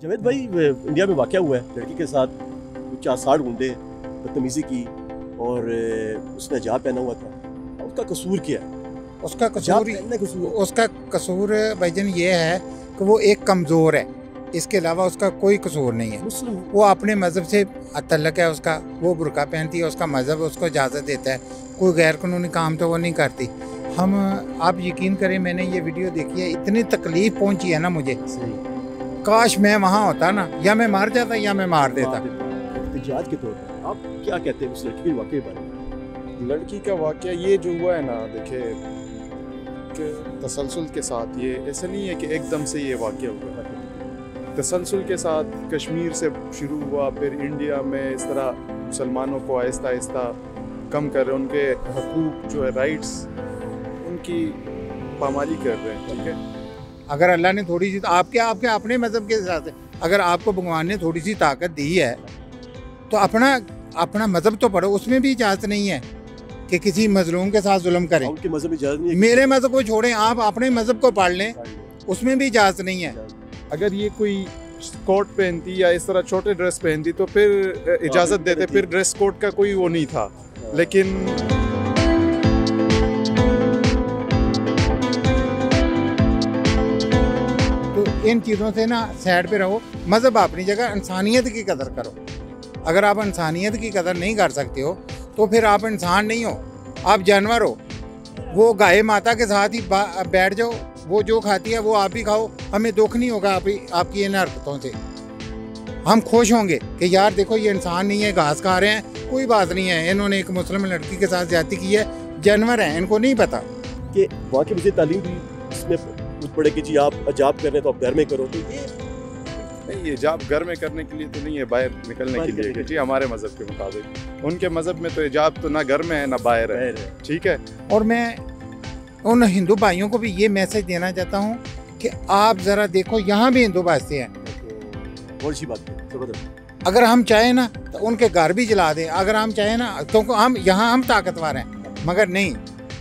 जावेद भाई, इंडिया में वाक़या हुआ है लड़की के साथ कुछ 60 गुंडे बदतमीज़ी की और उसने हिजाब पहना हुआ था। उसका कसूर क्या है? उसका कसूर भाईजान ये है कि वो एक कमज़ोर है, इसके अलावा उसका कोई कसूर नहीं है। वो अपने मज़हब से तल्लक है उसका, वो बुर्का पहनती है, उसका मज़हब उसको इजाज़त देता है, कोई गैर कानूनी काम तो वो नहीं करती। आप यकीन करें, मैंने ये वीडियो देखी है, इतनी तकलीफ़ पहुंची है ना मुझे, काश मैं वहाँ होता ना, या मैं मार जाता या मैं मार देता। एहतिजाज के तौर पर आप क्या कहते हैं उस लड़की के वाक़े बारे में? लड़की का वाक़या ये जो हुआ है ना, देखिए कि तसलसल के साथ, ये ऐसा नहीं है कि एकदम से ये वाक़या हुआ। तसलसल के साथ कश्मीर से शुरू हुआ, फिर इंडिया में इस तरह मुसलमानों को आहिस्ता आहिस्ता कम कर रहे हैं, उनके हकूक़ जो है, राइट्स, उनकी पामाली कर रहे हैं। ठीक है, अगर अल्लाह ने थोड़ी सी आपके अपने मज़हब के हिसाब से अगर आपको भगवान ने थोड़ी सी ताकत दी है तो अपना मज़हब तो पढ़ो। उसमें भी इजाज़त नहीं है कि किसी मजलूम के साथ जुल्म करें। उनके मज़हब इजाज़त नहीं है। मेरे मज़हब को छोड़ें, आप अपने मज़हब को पढ़ लें, उसमें भी इजाज़त नहीं है। अगर ये कोई कोट पहनती या इस तरह छोटे ड्रेस पहनती तो फिर इजाज़त देते, फिर ड्रेस कोड का कोई वो नहीं था। लेकिन तो इन चीज़ों से ना साइड पे रहो। मज़हब अपनी जगह, इंसानियत की कदर करो। अगर आप इंसानियत की कदर नहीं कर सकते हो तो फिर आप इंसान नहीं हो, आप जानवर हो। वो गाय माता के साथ ही बैठ जाओ, वो जो खाती है वो आप भी खाओ, हमें दुख नहीं होगा आपकी इन हरकतों से। हम खुश होंगे कि यार देखो ये इंसान नहीं है, घास खा रहे हैं, कोई बात नहीं है। इन्होंने एक मुस्लिम लड़की के साथ ज्यादती की है, जानवर हैं, इनको नहीं पता कि वहाँ की मुझे तालीम भी इसमें कुछ पड़े कि जी आप हिजाब कर रहे हैं तो आप घर में करो। तो ये नहीं, ये हिजाब घर में करने के लिए तो नहीं है, बाहर निकलने के लिए कि जी हमारे मज़हब के मुताबिक। उनके मज़हब में तो हिजाब तो ना घर में है ना बाहर है। ठीक है, और मैं उन हिंदू भाइयों को भी ये मैसेज देना चाहता हूँ कि आप ज़रा देखो, यहाँ भी हिंदू बसते हैं। बहुत अच्छी बात है। अगर हम चाहें ना तो उनके घर भी जला दें, अगर हम चाहें ना तो हम यहाँ हम ताकतवर हैं, मगर नहीं,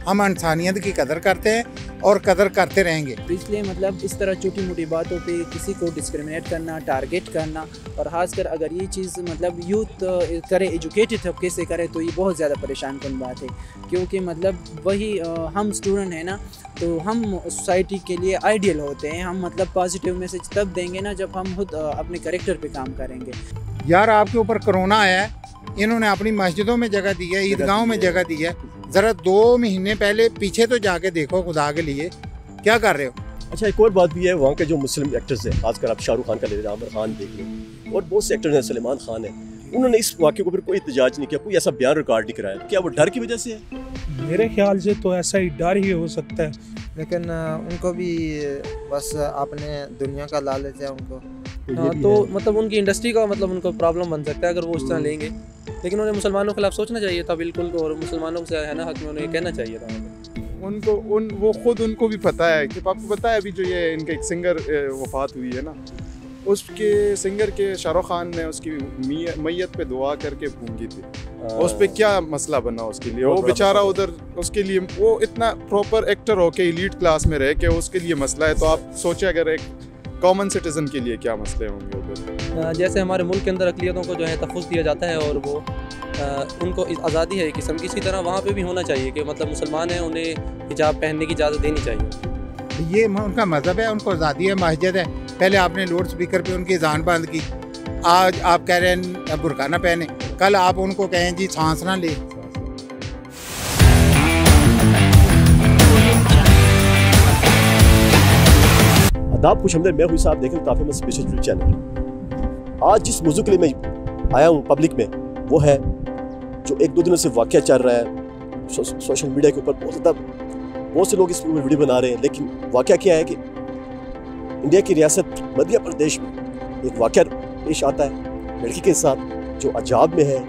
हम इंसानियत की कदर करते हैं और कदर करते रहेंगे। तो इसलिए मतलब इस तरह छोटी मोटी बातों पे किसी को डिस्क्रिमिनेट करना, टारगेट करना, और ख़ासकर अगर ये चीज़ मतलब यूथ करे, एजुकेटेड तबके से करे, तो ये बहुत ज़्यादा परेशान कन बात है। क्योंकि मतलब वही हम स्टूडेंट हैं ना, तो हम सोसाइटी के लिए आइडियल होते हैं। हम मतलब पॉजिटिव मैसेज तब देंगे ना जब हम खुद अपने कैरेक्टर पे काम करेंगे। यार आपके ऊपर कोरोना आया है, इन्होंने अपनी मस्जिदों में जगह दी है, ईदगाहों में जगह दी है। ज़रा 2 महीने पहले पीछे तो जाके देखो, खुदा के लिए क्या कर रहे हो। अच्छा, एक और बात भी है, वहाँ के जो मुस्लिम एक्टर्स हैं, खासकर आप शाहरुख खान का ले रहे, आमिर खान देख लो, और बहुत से एक्टर्स हैं, सलमान खान है, उन्होंने इस वाक़े को फिर कोई एहतजाज नहीं किया, कोई ऐसा बयान रिकॉर्ड नहीं कराया। क्या वो डर की वजह से है? मेरे ख्याल से तो ऐसा ही डर ही हो सकता है, लेकिन उनको भी बस अपने दुनिया का लालच है उनको। तो मतलब उनकी इंडस्ट्री का मतलब उनको प्रॉब्लम बन सकता है अगर वो उस तरह लेंगे। लेकिन उन्हें मुसलमानों के खिलाफ सोचना चाहिए था बिल्कुल, और मुसलमानों से है ना हक में उन्हें कहना चाहिए था। उनको भी पता है कि आपको पता है अभी जो ये इनका एक सिंगर वफात हुई है ना, उसके सिंगर के शाहरुख खान ने उसकी मैयत पे दुआ करके फूंकी थी। उस पे क्या मसला बना उसके लिए? वो बेचारा उधर, उसके लिए वो इतना प्रॉपर एक्टर हो के एलीट क्लास में रह के उसके लिए मसला है, तो आप सोचे अगर एक कॉमन सिटीजन के लिए क्या मसले होंगे उधर। जैसे हमारे मुल्क के अंदर अक़लियतों को जो है तहफ़्फ़ुज़ दिया जाता है और वो उनको आज़ादी है एक किस्म की, इसी तरह वहाँ पे भी होना चाहिए कि मतलब मुसलमान हैं, उन्हें हिजाब पहनने की इजाज़त देनी चाहिए। ये उनका मज़हब है, उनको आज़ादी है, मस्जिद है। पहले आपने लाउड स्पीकर पे उनकी अज़ान बंद की, आज आप कह रहे हैं बुर्का ना पहने, कल आप उनको कहें जी सांस ना ले। आदाब, खुश हमदर्द, मैं हुई साहब, देखें काफ़ी में स्पेशल न्यूज़ चैनल। आज जिस मौजू के लिए मैं आया हूँ पब्लिक में, वो है जो 1-2 दिनों से वाक़या चल रहा है सोशल मीडिया के ऊपर। बहुत से लोग इस पर वीडियो बना रहे हैं, लेकिन वाक़या क्या है कि इंडिया की रियासत मध्य प्रदेश में एक वाक़या पेश आता है लड़की के साथ जो हिजाब में है,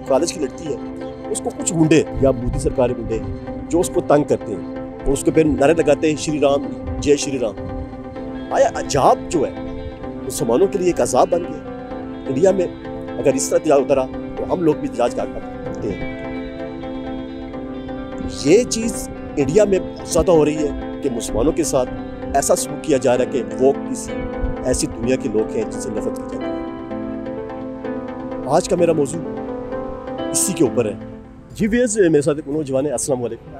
कॉलेज की लड़की है। उसको कुछ गुंडे या मोदी सरकारी गुंडे जो उसको तंग करते हैं और उसके फिर नारे लगाते हैं श्री राम, जय श्री राम। आया हिजाब जो है मुसलमानों के लिए एक अज़ाब बन गया। इंडिया में अगर इस तरह एहतजाज होता रहा तो हम लोग भी एहतजाज करते हैं। ये चीज़ इंडिया में बहुत ज़्यादा हो रही है कि मुसलमानों के साथ ऐसा सलूक किया जा रहा है कि वो किसी ऐसी दुनिया के लोग हैं जिनसे नफरत की जाती है। आज का मेरा मौजू इसी के ऊपर है। जी वियर्स, मेरे साथ एक नौजवान है। अस्सलाम वालेकुम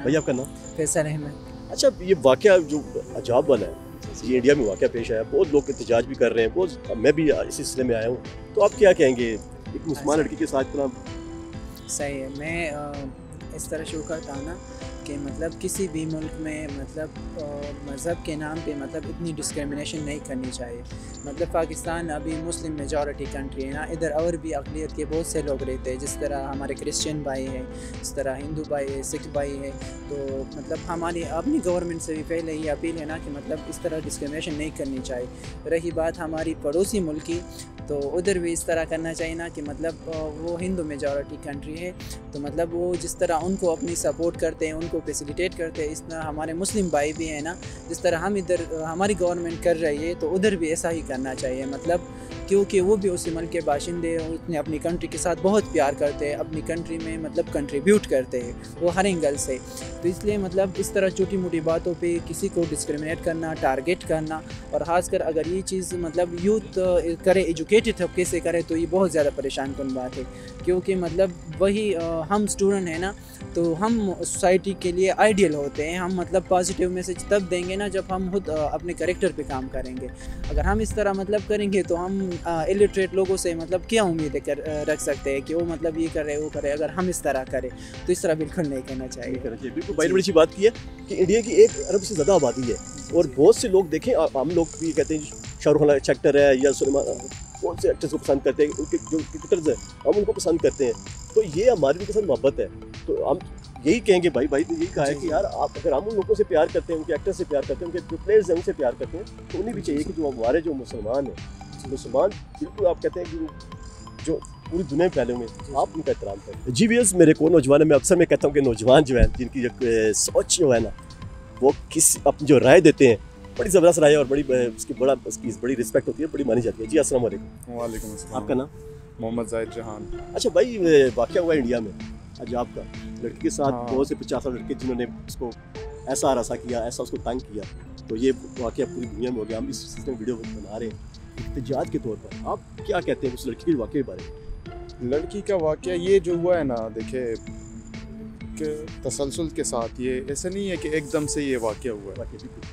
भैया, आपका नाम? फैसल अहमद। अच्छा, ये वाक़या जो अजाब वाला है, ये इंडिया में वाक़या पेश आया, बहुत लोग एहतजाज भी कर रहे हैं, बहुत मैं भी इस सिलसिले में आया हूँ, तो आप क्या कहेंगे एक मुसलमान लड़की के साथ इतना? सही है। मैं इस तरह शुरू करता हूँ ना कि मतलब किसी भी मुल्क में मतलब मज़हब के नाम पे मतलब इतनी डिस्क्रिमिनेशन नहीं करनी चाहिए। मतलब पाकिस्तान अभी मुस्लिम मेजॉरिटी कंट्री है ना, इधर और भी अक़लियत के बहुत से लोग रहते हैं, जिस तरह हमारे क्रिश्चियन भाई हैं, इस तरह हिंदू भाई है, सिख भाई है। तो मतलब हमारी अपनी गवर्नमेंट से भी पहले ही अपील है ना कि मतलब इस तरह डिस्क्रिमिनेशन नहीं करनी चाहिए। रही बात हमारी पड़ोसी मुल्क की, तो उधर भी इस तरह करना चाहिए ना कि मतलब वो हिंदू मेजॉरिटी कंट्री है, तो मतलब वो जिस तरह उनको अपनी सपोर्ट करते हैं, उनको फैसिलिटेट करते हैं, इस तरह हमारे मुस्लिम भाई भी हैं ना, जिस तरह हम इधर हमारी गवर्नमेंट कर रही है, तो उधर भी ऐसा ही करना चाहिए। मतलब क्योंकि वो भी उसी मुल्क के बाशिंदे, उसने अपनी कंट्री के साथ बहुत प्यार करते हैं, अपनी कंट्री में मतलब कंट्रीब्यूट करते हैं वो हर एंगल से। तो इसलिए मतलब इस तरह छोटी मोटी बातों पे किसी को डिस्क्रिमिनेट करना, टारगेट करना, और ख़ासकर अगर ये चीज़ मतलब यूथ करे, एजुकेटेड तबके से करे, तो ये बहुत ज़्यादा परेशान कन बात है। क्योंकि मतलब वही हम स्टूडेंट हैं ना, तो हम सोसाइटी के लिए आइडियल होते हैं। हम मतलब पॉजिटिव मैसेज तब देंगे ना जब हम खुद अपने कैरेक्टर पे काम करेंगे। अगर हम इस तरह मतलब करेंगे तो हम इलिटरेट लोगों से मतलब क्या उम्मीदें रख सकते हैं कि वो मतलब ये करे वो करे। अगर हम इस तरह करें तो इस तरह बिल्कुल नहीं करना चाहिए। बिल्कुल भाई ने बड़ी अच्छी बात की है कि इंडिया की 1 अरब से ज़्यादा आबादी है, और बहुत से लोग देखें, हम लोग भी कहते हैं शाहरुख खान अच्छा एक्टर है या सलमान, कौन से एक्टर्स को पसंद करते हैं, उनके जो क्रिकेटर्स हैं हम उनको पसंद करते हैं, तो ये हमारी उनके साथ मोहब्बत है। तो हम यही कहेंगे, भाई ने यही कहा है कि यार आप अगर हम उन लोगों से प्यार करते हैं, उनके एक्टर्स से प्यार करते हैं, उनके जो प्लेयर्स हैं उनसे प्यार करते हैं, तो उन्हें भी चाहिए कि जो हमारे जो मुसलमान हैं, मुसलमान बिल्कुल आप कहते हैं कि जो पूरी दुनिया में फैले हुए हैं, आप उनका एहतराम करें। जी वियर्स, मेरे को नौजवान है, मैं अक्सर मैं कहता हूँ कि नौजवान जो है जिनकी जो सोच जो है ना, वो अपनी जो राय देते हैं, बड़ी ज़बरदस्त राय है और उसकी बड़ी रिस्पेक्ट होती है, बड़ी मानी जाती है। जी अस्सलाम वालेकुम। वालेकुम अस्सलाम। आपका नाम? मोहम्मद जाहिद जहान। अच्छा भाई, वाक़या हुआ इंडिया में आज आपका लड़की के साथ, बहुत से 50 लड़के जिन्होंने उसको ऐसा हरासा किया, ऐसा उसको तंग किया, तो ये वाक़या पूरी दुनिया में हो गया। हम इस सिलसिले में वीडियो बना रहे हैं एहतजाज के तौर पर। आप क्या कहते हैं उस लड़की के वाक़े के बारे में? लड़की का वाक़या ये जो हुआ है ना, देखे कि तसलसल के साथ, ये ऐसा नहीं है कि एकदम से ये वाक़या हुआ है।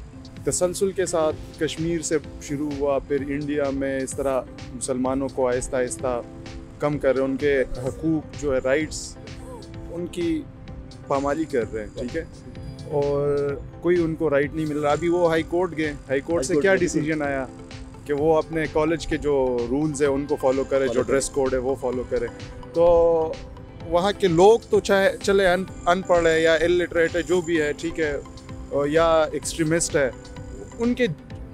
तसलसल के साथ कश्मीर से शुरू हुआ, फिर इंडिया में इस तरह मुसलमानों को आहिस्ता आहिस्ता कम कर रहे हैं, उनके हकूक़ जो है, राइट्स, उनकी पामाली कर रहे हैं, ठीक है, और कोई उनको राइट नहीं मिल रहा। अभी वो हाई कोर्ट गए, हाई कोर्ट से क्या डिसीजन आया कि वो अपने कॉलेज के जो रूल्स है उनको फॉलो करे, जो ड्रेस कोड है वो फॉलो करे। तो वहाँ के लोग तो चाहे चले अनपढ़ है या इलिटरेट है, जो भी है, ठीक है, या एक्सट्रीमिस्ट है, उनके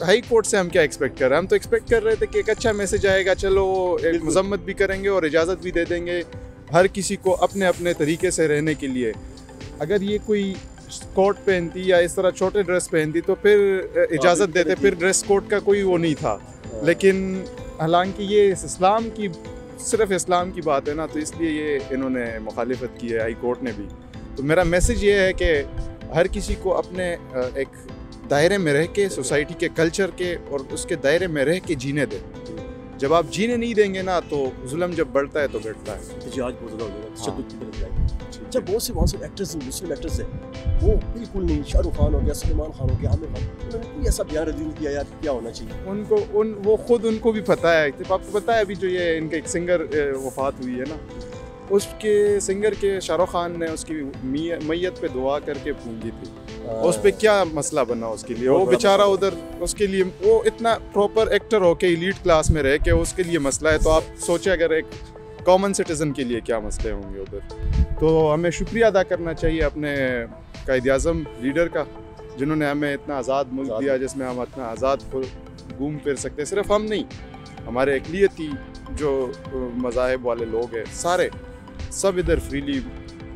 हाई कोर्ट से हम क्या एक्सपेक्ट कर रहे हैं? हम तो एक्सपेक्ट कर रहे थे कि एक अच्छा मैसेज आएगा, चलो एक मजम्मत भी करेंगे और इजाज़त भी दे देंगे हर किसी को अपने अपने तरीके से रहने के लिए। अगर ये कोई कोट पहनती या इस तरह छोटे ड्रेस पहनती तो फिर इजाज़त देते, फिर ड्रेस कोड का कोई वो नहीं था। लेकिन हालांकि ये इस्लाम की, सिर्फ इस्लाम की बात है ना, तो इसलिए ये इन्होंने मुखालिफत की है, हाई कोर्ट ने भी। तो मेरा मैसेज ये है कि हर किसी को अपने एक दायरे में रह के, सोसाइटी के कल्चर के और उसके दायरे में रह के जीने दें। जब आप जीने नहीं देंगे ना, तो जुल्म जब बढ़ता है तो घटता है। एहतजाज बहुत ज़्यादा हो जाएगा, तशद्दुद की तरफ जाएगा। जब बहुत से वहाँ से एक्टर्स, मुस्लिम एक्टर्स हैं, वो बिल्कुल नहीं, शाहरुख खान हो गया, सलमान खान हो गया, आमिर खान, उन्होंने कोई ऐसा बयान नहीं किया यार क्या होना चाहिए। वो खुद उनको भी पता है। आपको पता है अभी जो ये इनका एक सिंगर वफात हुई है ना, उसके सिंगर के शाहरुख खान ने उसकी मैयत पे दुआ करके फूंकी थी। उस पे क्या मसला बना उसके लिए? वो बेचारा उधर, उसके लिए वो इतना प्रॉपर एक्टर होके एलीट क्लास में रह के उसके लिए मसला है, तो आप सोचे अगर एक कॉमन सिटीज़न के लिए क्या मसले होंगे उधर। तो हमें शुक्रिया अदा करना चाहिए अपने कायद-ए-आज़म लीडर का, जिन्होंने हमें इतना आज़ाद मुल्क दिया, जिसमें हम इतना आज़ाद घूम फिर सकते हैं। सिर्फ हम नहीं, हमारे अक़लियती जो मज़ाहिब वाले लोग हैं, सारे सब इधर फ्रीली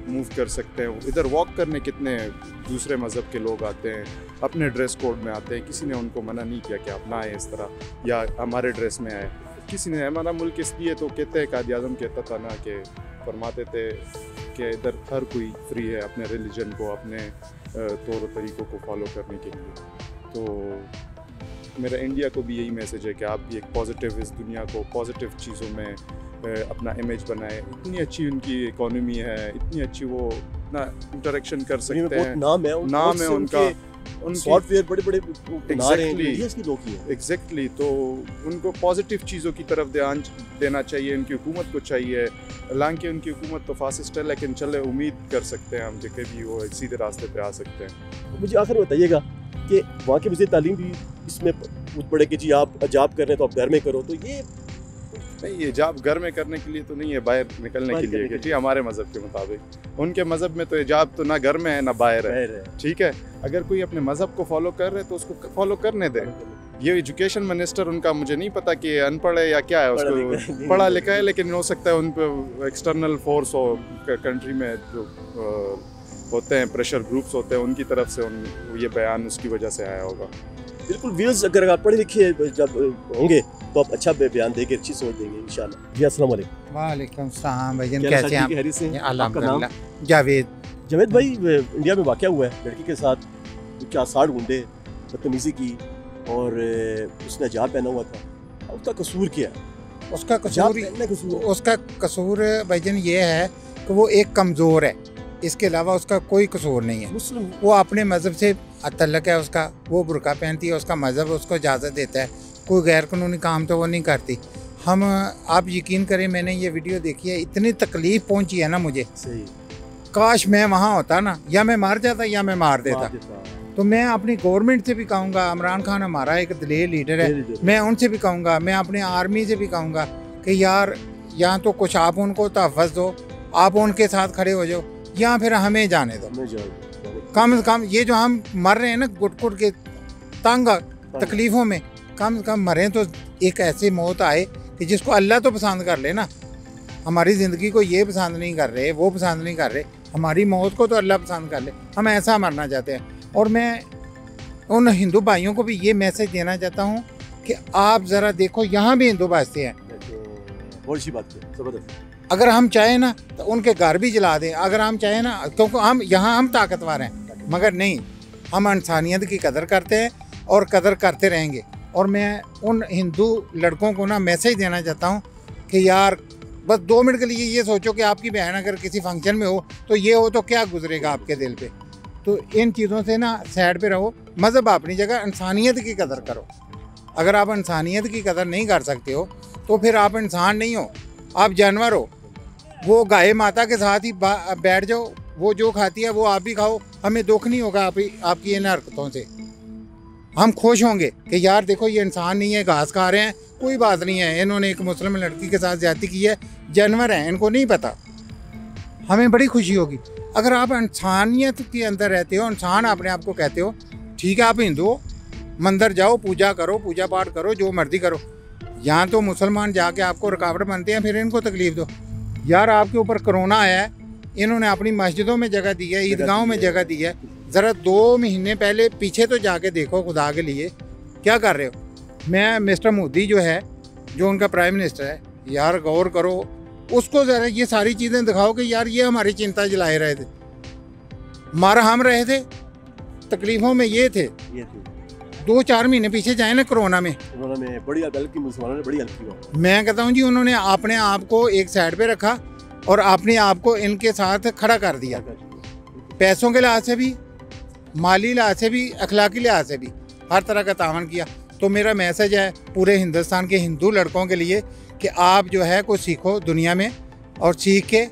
मूव कर सकते हैं। इधर वॉक करने कितने दूसरे मज़हब के लोग आते हैं, अपने ड्रेस कोड में आते हैं, किसी ने उनको मना नहीं किया कि आप ना आए इस तरह या हमारे ड्रेस में आए, किसी ने। हमारा मुल्क इसलिए तो कहते हैं, कायद-ए-आज़म कहता था ना कि फरमाते थे कि इधर हर कोई फ्री है अपने रिलीजन को, अपने तौर तरीक़ों को फॉलो करने के लिए। तो मेरा इंडिया को भी यही मैसेज है कि आप भी एक पॉजिटिव इस दुनिया को पॉजिटिव चीज़ों में अपना इमेज बनाए। इतनी अच्छी उनकी इकोनॉमी है, इतनी अच्छी वो ना इंटरेक्शन कर सकते हैं, नाम है उनका, सॉफ्टवेयर बड़े एग्जैक्टली। तो उनको पॉजिटिव चीज़ों की तरफ ध्यान देना चाहिए, उनकी हुकूमत को चाहिए। हालांकि उनकी हुकूमत तो फासिस्ट है, लेकिन चले उम्मीद कर सकते हैं हम कि कभी वो एक सीधे रास्ते पे आ सकते हैं। मुझे आखिर बताइएगा कि वहाँ के वज़ीर तालीम भी इसमें पड़े कि जी आप अजाब कर रहे हैं तो आप घर में करो, तो ये नहीं, ये जाब घर में करने के लिए तो नहीं है, बाहर निकलने के लिए कि जी हमारे मज़हब के मुताबिक। उनके मज़हब में तो इजाब तो ना घर में है ना बाहर है, ठीक है। अगर कोई अपने मज़हब को फॉलो कर रहे तो उसको फॉलो करने दे। ये एजुकेशन मिनिस्टर उनका मुझे नहीं पता कि अनपढ़ है या क्या है, उसको पढ़ा लिखा है, लेकिन हो सकता है उन पर एक्सटर्नल फोर्स हो, कंट्री में जो होते हैं प्रेशर ग्रुप्स होते हैं उनकी तरफ से ये बयान उसकी वजह से आया होगा। बिल्कुल व्यूअर्स, अगर आप पढ़े लिखे जब होंगे तो आप अच्छा बयान देंगे, अच्छी सोच देंगे इंशाल्लाह। जी अस्सलाम वालेकुम। वालेकुम सलाम भाईजान, कैसे हैं आप? अल्हम्दुलिल्लाह। जावेद भाई, इंडिया में वाक़या हुआ है लड़की के साथ, क्या 60 गुंडे बदतमीजी की और उसने हिजाब पहना हुआ था। उसका कसूर क्या है? उसका कसूर भाईजान ये है कि वो एक कमज़ोर है, इसके अलावा उसका कोई कसूर नहीं है। मुस्लिम वो अपने मज़हब से तल्लक है उसका, वो बुर्का पहनती है, उसका मज़हब उसको इजाज़त देता है, कोई गैर कानूनी काम तो वो नहीं करती। आप यकीन करें, मैंने ये वीडियो देखी है, इतनी तकलीफ़ पहुंची है ना मुझे, सही। काश मैं वहाँ होता ना, या मैं मार जाता या मैं मार देता। तो मैं अपनी गवर्नमेंट से भी कहूँगा, इमरान खान हमारा एक दलेर लीडर है, मैं उनसे भी कहूँगा, मैं अपने आर्मी से भी कहूँगा कि यार या तो कुछ आप उनको तहफ़्फ़ुज़ दो, आप उनके साथ खड़े हो जाओ, या फिर हमें जाने दो। कम से कम ये जो हम मर रहे हैं ना गुट के तंग तकलीफ़ों में, कम से कम मरें तो एक ऐसी मौत आए कि जिसको अल्लाह तो पसंद कर ले ना। हमारी ज़िंदगी को ये पसंद नहीं कर रहे, वो पसंद नहीं कर रहे, हमारी मौत को तो अल्लाह पसंद कर ले, हम ऐसा मरना चाहते हैं। और मैं उन हिंदू भाइयों को भी ये मैसेज देना चाहता हूँ कि आप ज़रा देखो, यहाँ भी हिंदू बसते हैं। बहुत अच्छी बात है, ज़बरदस्त। अगर हम चाहें ना तो उनके घर भी जला दें, अगर हम चाहें ना, क्योंकि हम यहाँ हम ताकतवर हैं, मगर नहीं, हम इंसानियत की कदर करते हैं और कदर करते रहेंगे। और मैं उन हिंदू लड़कों को ना मैसेज देना चाहता हूँ कि यार बस 2 मिनट के लिए ये सोचो कि आपकी बहन अगर किसी फंक्शन में हो तो ये हो तो क्या गुजरेगा आपके दिल पे। तो इन चीज़ों से ना साइड पे रहो, मज़हब अपनी जगह, इंसानियत की कदर करो। अगर आप इंसानियत की कदर नहीं कर सकते हो तो फिर आप इंसान नहीं हो, आप जानवर हो। वो गाय माता के साथ ही बैठ जाओ, वो जो खाती है वो आप भी खाओ, हमें दुख नहीं होगा आपकी इन हरकतों से। हम खुश होंगे कि यार देखो ये इंसान नहीं है, घास खा रहे हैं, कोई बात नहीं है, इन्होंने एक मुस्लिम लड़की के साथ ज्यादती की है, जानवर हैं, इनको नहीं पता, हमें बड़ी खुशी होगी। अगर आप इंसानियत के अंदर रहते हो, इंसान अपने आप को कहते हो, ठीक है आप हिंदू हो, मंदिर जाओ, पूजा करो, पूजा पाठ करो, जो मर्जी करो। यहाँ तो मुसलमान जाके आपको रुकावट बनते हैं, फिर इनको तकलीफ दो। यार आपके ऊपर कोरोना आया है, इन्होंने अपनी मस्जिदों में जगह दी है, ईदगाहों में जगह दी है, ज़रा 2 महीने पहले पीछे तो जाके देखो खुदा के लिए क्या कर रहे हो। मैं मिस्टर मोदी जो है, जो उनका प्राइम मिनिस्टर है, यार गौर करो, उसको ज़रा ये सारी चीज़ें दिखाओ कि यार ये हमारी चिंता जलाए रहे थे, मार हम रहे थे, तकलीफ़ों में ये थे। 2-4 महीने पीछे जाए ना, कोरोना में बड़ी हेल्प की, मुसलमानों ने बड़ी हेल्प की। मैं कहता हूँ जी, उन्होंने अपने आप को एक साइड पे रखा और अपने आप को इनके साथ खड़ा कर दिया, पैसों के लिहाज से भी, माली लिहाज से भी, अखलाकी लिहाज से भी, हर तरह का तावन किया। तो मेरा मैसेज है पूरे हिंदुस्तान के हिंदू लड़कों के लिए कि आप जो है कुछ सीखो दुनिया में, और सीख के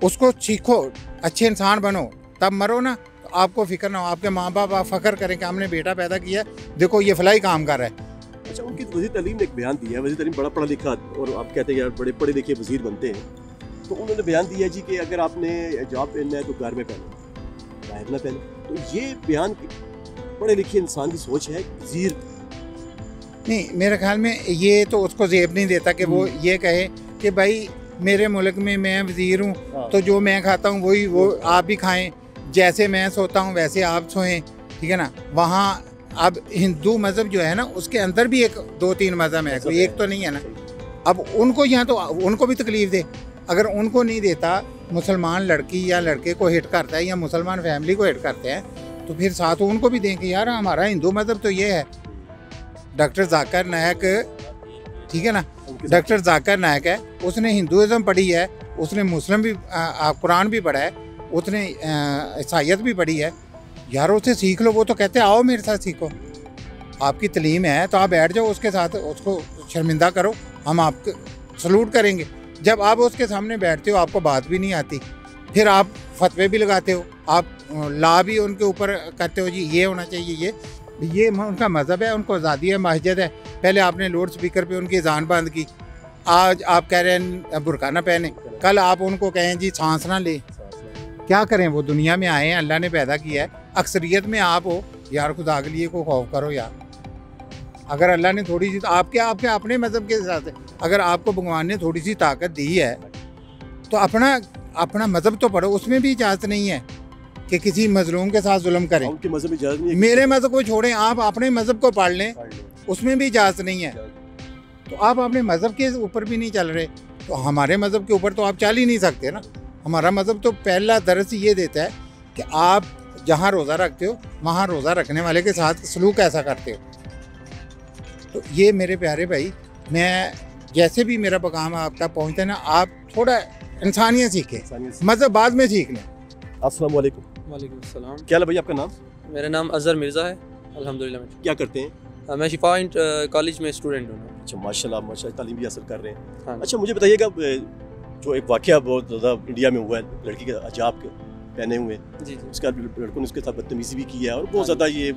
उसको सीखो, अच्छे इंसान बनो, तब मरो ना तो आपको फिक्र ना हो, आपके माँ बाप आप फ़ख्र करें कि हमने बेटा पैदा किया, देखो ये फलाई काम कर रहा है। अच्छा, उनकी वज़ीर तालीम ने एक बयान दिया है, वज़ीर तालीम बड़ा पढ़ा लिखा, और आप कहते हैं यार बड़े पढ़े लिखे वज़ीर बनते हैं, तो उन्होंने बयान दिया जी कि अगर आपने हिजाब पहनना है तो घर में पहनो, बाहर ना पहनो। तो ये बयान पढ़े लिखे इंसान की सोच है। वज़ीर नहीं, मेरे ख्याल में ये तो उसको ज़ेब नहीं देता कि वो ये कहे कि भाई मेरे मुल्क में मैं वज़ीर हूँ, तो जो मैं खाता हूँ वही वो आप भी खाएं, जैसे मैं सोता हूँ वैसे आप सोएं, ठीक है ना। वहाँ अब हिंदू मज़हब जो है ना, उसके अंदर भी 2-3 मज़हब है, कोई एक तो नहीं है ना। अब उनको यहाँ तो उनको भी तकलीफ़ दे, अगर उनको नहीं देता, मुसलमान लड़की या लड़के को हिट करता है या मुसलमान फैमिली को हिट करते हैं, तो फिर साथ उनको भी दें कि यार हमारा हिंदू मज़हब तो ये है। डॉक्टर जाकिर नायक, ठीक है ना, डॉक्टर जाकिर नायक है, उसने हिंदुज़म पढ़ी है, उसने मुस्लिम भी कुरान भी पढ़ा है, उसने ईसाईयत भी पढ़ी है। यार उससे सीख लो। वो तो कहते आओ मेरे साथ सीखो, आपकी तलीम है तो आप बैठ जाओ उसके साथ, उसको शर्मिंदा करो, हम आपको सलूट करेंगे। जब आप उसके सामने बैठते हो आपको बात भी नहीं आती, फिर आप फतवे भी लगाते हो, आप ला भी उनके ऊपर करते हो, जी ये होना चाहिए, ये उनका मज़हब है, उनको आज़ादी है, मस्जिद है। पहले आपने लाउड स्पीकर पे उनकी अज़ान बंद की, आज आप कह रहे हैं बुरका ना पहने, कल आप उनको कहें जी सांस ना ले। क्या करें, वो दुनिया में आए हैं, अल्लाह ने पैदा किया है, अक्सरियत में आप हो। यार खुदा के लिए को खौफ करो यार। अगर अल्लाह ने थोड़ी सी आपके अपने मज़हब के साथ, अगर आपको भगवान ने थोड़ी सी ताकत दी है तो अपना मज़हब तो पढ़ो। उसमें भी इजाज़त नहीं है कि किसी मजलूम के साथ जुल्म करें। उनके मज़हब में इजाज़त नहीं है। मेरे मज़हब को छोड़ें, आप अपने मज़हब को पढ़ लें, उसमें भी इजाज़त नहीं है। तो आप अपने मज़हब के ऊपर भी नहीं चल रहे, तो हमारे मज़हब के ऊपर तो आप चल ही नहीं सकते ना। हमारा मज़हब तो पहला दर्स ये देता है कि आप जहाँ रोज़ा रखते हो वहाँ रोज़ा रखने वाले के साथ सलूक ऐसा करते हो। तो ये मेरे प्यारे भाई, मैं जैसे भी मेरा पैगाम आपका पहुँचता है ना, आप थोड़ा इंसानियत सीखें, मज़हब बाद में सीख लें। अस्सलाम वालेकुम। वालेकुम सलाम। क्या है भाई आपका नाम? मेरा नाम अज़हर मिर्ज़ा है, अल्हम्दुलिल्लाह। क्या करते हैं? मैं शिफा कॉलेज में स्टूडेंट हूँ। अच्छा, माशाल्लाह तालीम भी हासिल कर रहे हैं। हाँ। अच्छा, मुझे बताइएगा जो एक वाक़या बहुत ज़्यादा इंडिया में हुआ है, लड़की के हिजाब पहने हुए, जी जी। उसके बाद लड़कों ने उसके साथ बदतमीज़ी भी की है और बहुत ज़्यादा ये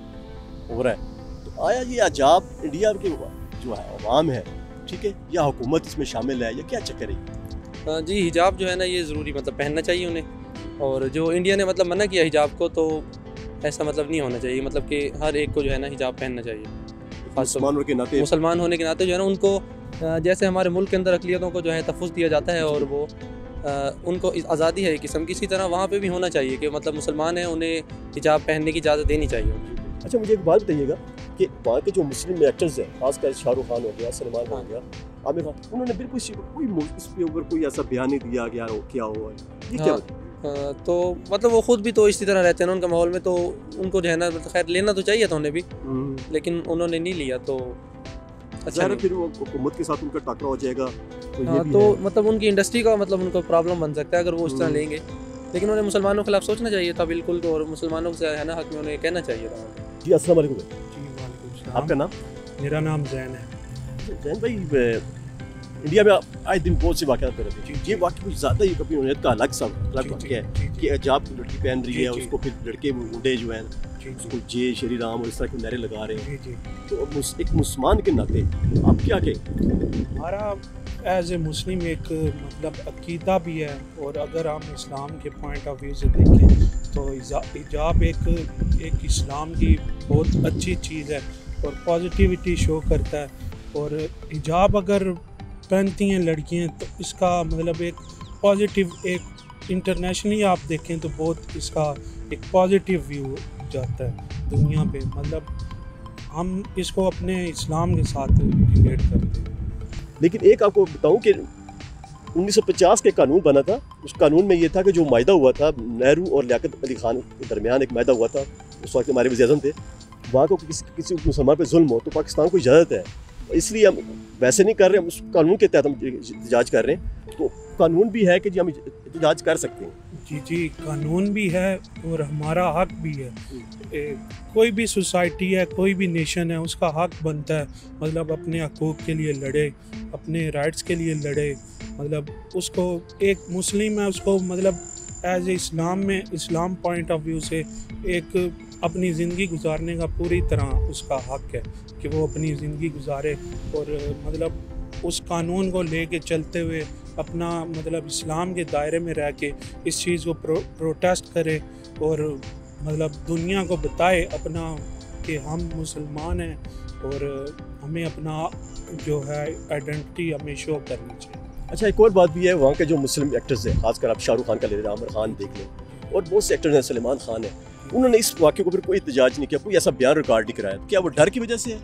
हो रहा है। तो आया ये हिजाब इंडिया के जो है अवाम है, ठीक है, या हुकूमत इसमें शामिल है, या क्या चक्कर है? जी, हिजाब जो है ना ये ज़रूरी मतलब पहनना चाहिए उन्हें। और जो इंडिया ने मतलब मना किया हिजाब को, तो ऐसा मतलब नहीं होना चाहिए, मतलब कि हर एक को जो है ना हिजाब पहनना चाहिए। मुसलमान के नाते, मुसलमान होने के नाते जो है ना उनको जैसे हमारे मुल्क के अंदर अक़लियतों को जो है तहफ़्फ़ुज़ दिया जाता है और वो उनको आज़ादी है किस्म की, इसी तरह वहाँ पे भी होना चाहिए कि मतलब मुसलमान हैं उन्हें हिजाब पहनने की इजाज़त देनी चाहिए। अच्छा, मुझे एक बात बताइएगा कि वहाँ के जो मुस्लिम एक्टर्स हैं, खासकर शाहरुख खान हो गया, सलमान खान हो गया, आमिर खान, उन्होंने बिल्कुल इसके ऊपर कोई ऐसा बयान नहीं दिया गया हो क्या हुआ है, ये क्या? तो मतलब वो खुद भी तो इसी तरह रहते हैं ना उनका माहौल में, तो उनको जो है ना मतलब खैर लेना तो चाहिए था उन्हें भी, लेकिन उन्होंने नहीं लिया। तो अच्छा, फिर वो हुकूमत के साथ उनका टकराव हो जाएगा, तो मतलब उनकी इंडस्ट्री का मतलब उनको प्रॉब्लम बन सकता है अगर वो इस तरह लेंगे। लेकिन उन्हें मुसलमानों के खिलाफ सोचना चाहिए था बिल्कुल, तो और मुसलमानों से है ना हक में उन्हें कहना चाहिए था। जी, अस्सलाम वालेकुम। जी वालेकुम सलाम। आपका नाम? मेरा नाम जैन है। जैन भाई, इंडिया में आए दिन बहुत से वाक़यात कर रहे थे, ये वाक़या कुछ ज़्यादा ही कभी उन्हें का अलग वाक़या है कि हिजाब लड़की पहन रही है, उसको फिर लड़के मुंडे जो हैं उसको जय श्री राम और इस तरह के नारे लगा रहे हैं। तो एक मुसलमान के नाते आप क्या कहें? हमारा एज ए मुस्लिम एक मतलब अकीदा भी है, और अगर हम इस्लाम के पॉइंट ऑफ व्यू से देखें तो हिजाब एक इस्लाम की बहुत अच्छी चीज़ है और पॉजिटिविटी शो करता है। और हिजाब अगर पहनती हैं लड़कियां तो इसका मतलब एक पॉजिटिव, एक इंटरनेशनली आप देखें तो बहुत इसका एक पॉजिटिव व्यू जाता है दुनिया पे। मतलब हम इसको अपने इस्लाम के साथ रिलेट करते हैं। लेकिन एक आपको बताऊं कि 1950 के कानून बना था, उस कानून में ये था कि जो मायदा हुआ था नेहरू और लियाकत अली खान के दरमियान, एक मायदा हुआ था, उस वक्त हमारे वज़ीर-ए-आज़म थे, वहाँ को किसी मुसलमान पर जुल्म हो तो पाकिस्तान को इजाज़त है, इसलिए हम वैसे नहीं कर रहे, हम उस कानून के तहत हम एहतजाज कर रहे हैं। तो कानून भी है कि जी हम एहतजाज कर सकते हैं। जी जी, कानून भी है और हमारा हक भी है। कोई भी सोसाइटी है, कोई भी नेशन है, उसका हक बनता है मतलब अपने हकूक़ के लिए लड़े, अपने राइट्स के लिए लड़े। मतलब उसको एक मुस्लिम है, उसको मतलब एज ए इस्लाम में, इस्लाम पॉइंट ऑफ व्यू से एक अपनी ज़िंदगी गुजारने का पूरी तरह उसका हक है कि वो अपनी ज़िंदगी गुजारे और मतलब उस कानून को लेके चलते हुए अपना मतलब इस्लाम के दायरे में रह के इस चीज़ को प्रोटेस्ट करे और मतलब दुनिया को बताए अपना कि हम मुसलमान हैं और हमें अपना जो है आइडेंटिटी हमें शो करनी चाहिए। अच्छा, एक और बात भी है, वहाँ के जो मुस्लिम एक्टर्स हैं, खासकर आप शाहरुख खान का ले रहे हैं, आमिर खान देख लें, और बहुत से एक्टर्स हैं, सलमान खान है, उन्होंने इस वाक़े को फिर कोई एहतजाज नहीं किया, कोई ऐसा बयान रिकॉर्ड नहीं कराया। क्या वो डर की वजह से है?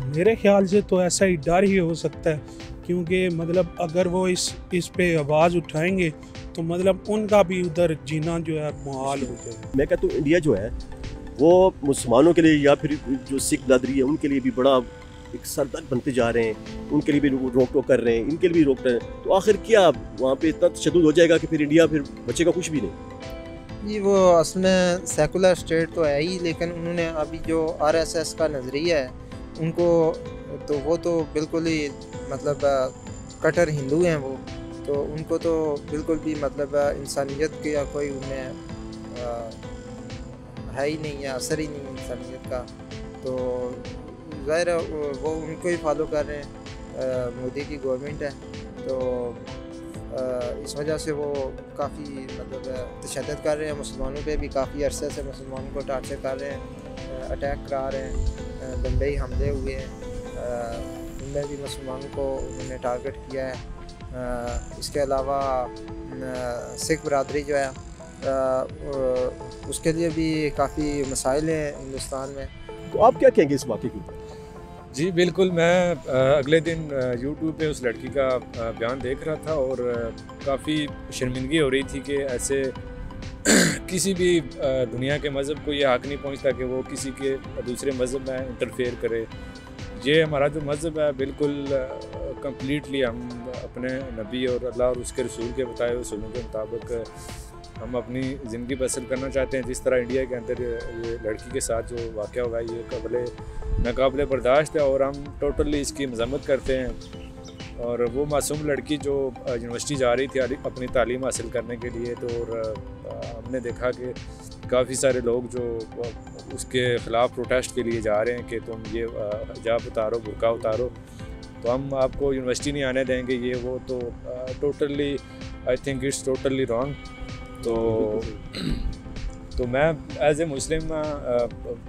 मेरे ख्याल से तो ऐसा ही डर ही हो सकता है, क्योंकि मतलब अगर वो इस पे आवाज़ उठाएंगे तो मतलब उनका भी उधर जीना जो है मुहाल हो जाएगा। मैं कहता हूँ इंडिया जो है वो मुसलमानों के लिए या फिर जो सिख बरदरी है उनके लिए भी बड़ा एक सरदर्द बनते जा रहे हैं, उनके लिए भी रोक टोक कर रहे हैं, इनके लिए भी रोक रहे हैं, तो आखिर क्या वहाँ पे इतना तशद्दुद हो जाएगा कि फिर इंडिया फिर बचेगा कुछ भी नहीं? जी वो असल में सेकुलर स्टेट तो है ही, लेकिन उन्होंने अभी जो आरएसएस का नज़रिया है उनको तो वो तो बिल्कुल ही मतलब कट्टर हिंदू हैं वो, तो उनको तो बिल्कुल भी मतलब इंसानियत के या कोई उनमें है ही नहीं है, असर ही नहीं इंसानियत का। तो ज़ाहिर है वो उनको ही फॉलो कर रहे हैं, मोदी की गवर्नमेंट है, तो इस वजह से वो काफ़ी मतलब तशद्दुद कर रहे हैं मुसलमानों पे भी, काफ़ी अरसे से मुसलमानों को टार्चर कर रहे हैं, अटैक करा रहे हैं, बम्बई हमले हुए हैं, उनमें भी मुसलमानों को उन्होंने टारगेट किया है। इसके अलावा सिख बरादरी जो है उसके लिए भी काफ़ी मसाइल हैं हिंदुस्तान में। तो आप क्या कहेंगे इस वाक़े के ऊपर? जी बिल्कुल, मैं अगले दिन यूट्यूब पे उस लड़की का बयान देख रहा था और काफ़ी शर्मिंदगी हो रही थी कि ऐसे किसी भी दुनिया के मज़हब को ये हक़ नहीं पहुंचता कि वो किसी के दूसरे मज़हब में इंटरफेयर करे। ये हमारा जो मज़हब है बिल्कुल कम्प्लीटली हम अपने नबी और अल्लाह और उसके रसूल के बताए हुए सुन्नत के मुताबिक हम अपनी ज़िंदगी बसर करना चाहते हैं। जिस तरह इंडिया के अंदर ये लड़की के साथ जो वाक़या हुआ है ये नाकाबिले बर्दाश्त है और हम टोटली इसकी मज़म्मत करते हैं। और वो मासूम लड़की जो यूनिवर्सिटी जा रही थी अपनी तालीम हासिल करने के लिए, तो हमने देखा कि काफ़ी सारे लोग जो उसके ख़िलाफ़ प्रोटेस्ट के लिए जा रहे हैं कि तुम ये हिजाब उतारो, बुर्का उतारो, तो हम आपको यूनिवर्सिटी नहीं आने देंगे, ये वो। तो totally I think it's totally wrong. तो मैं एज ए मुस्लिम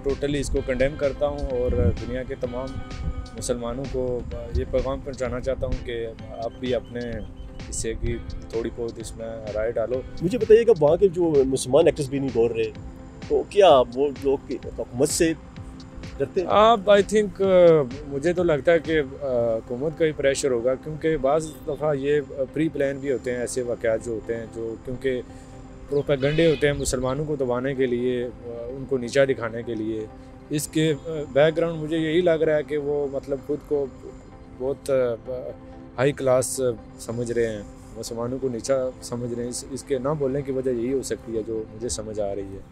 टोटली इसको कंडेम करता हूँ और दुनिया के तमाम मुसलमानों को ये पैगाम पहुँचाना चाहता हूँ कि आप भी अपने हिस्से की थोड़ी बहुत इसमें राय डालो। मुझे बताइएगा वहाँ के जो मुसलमान एक्टर्स भी नहीं बोल रहे, तो क्या वो लोग हुकूमत से डरते हैं? आप आई थिंक मुझे तो लगता है कि हुकूमत का ही प्रेशर होगा, क्योंकि बाज़ दफ़ा ये प्री प्लान भी होते हैं ऐसे वाक़यात जो होते हैं, जो क्योंकि प्रोपेगेंडे होते हैं मुसलमानों को दबाने के लिए, उनको नीचा दिखाने के लिए। इसके बैकग्राउंड मुझे यही लग रहा है कि वो मतलब खुद को बहुत हाई क्लास समझ रहे हैं, मुसलमानों को नीचा समझ रहे हैं। इसके ना बोलने की वजह यही हो सकती है जो मुझे समझ आ रही है।